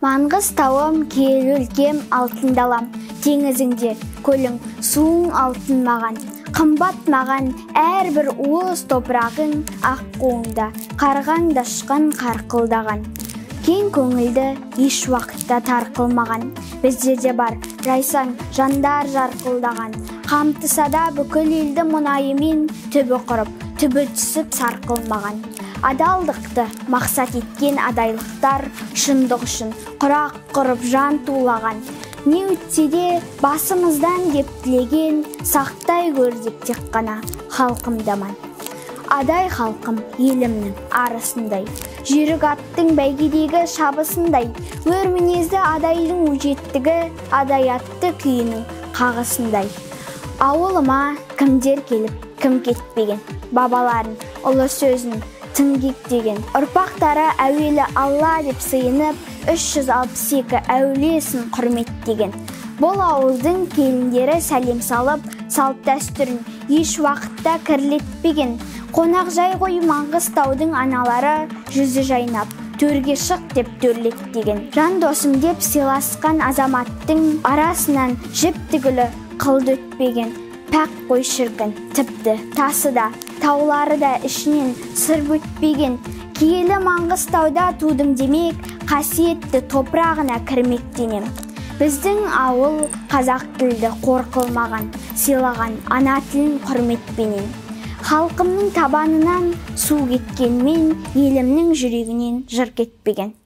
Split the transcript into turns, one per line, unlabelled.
Маңғыстауым киелі өлкем алтын далам, теңізіңде көлің суың алтын маған. Қымбат маған әрбір уыс топырағың ақ қуыңда, қарғаңда ұшқан қарқылдаған. Кең көңілді еш уақытта тарқылмаған, біздерде бар жайсаң жандар жарқылдаған. Қамтысада бүкіл елді мұнайымен түбі құрып, түбі түсіп сарқылмаған. Адалдықты мақсат еткен адайлықтар шындық үшін құрақ құрып жан тулаған. Не өтсе де басымыздан деп тілеген, сақтай көр деп тек қана халқымдаман. Адай халқым елімнің арысындай, жүйрік аттың бәйгедегі шабысындай, өр мінезді адайдың өжеттігі адай атты күйінің қағысындай. Ауылыма кімдер келіп, кім кетпеген, бабаларын ұлы сөзін тыңгектеген. Ұрпақтары әуелі Алла деп сыйынып, 362 әулиесін құрметтеген. Бұл ауылдың келіндері сәлем салып, салт дәстүрін еш уақытта кірлетпеген. Қонақжай ғой Маңғыстаудың аналары жүзі жайнап, төрге шық деп төрлеттеген. Жан досым деп сыйласқан азаматтың арасынан жіп тігілі қылды өтпеген. Пәк қой шіркін, тіпті тасы да, таулары да ішінен сыр өтпеген. Киелі Маңғыстауда тудым демек, қасиетті топырағына кірмектенем. Біздің ауыл қазақ тілді қорқылмаған, сыйлаған ана тілін құрметпенен. Халқымның табанынан су кеткенмен, елімнің жүрегінен жыр кетпеген.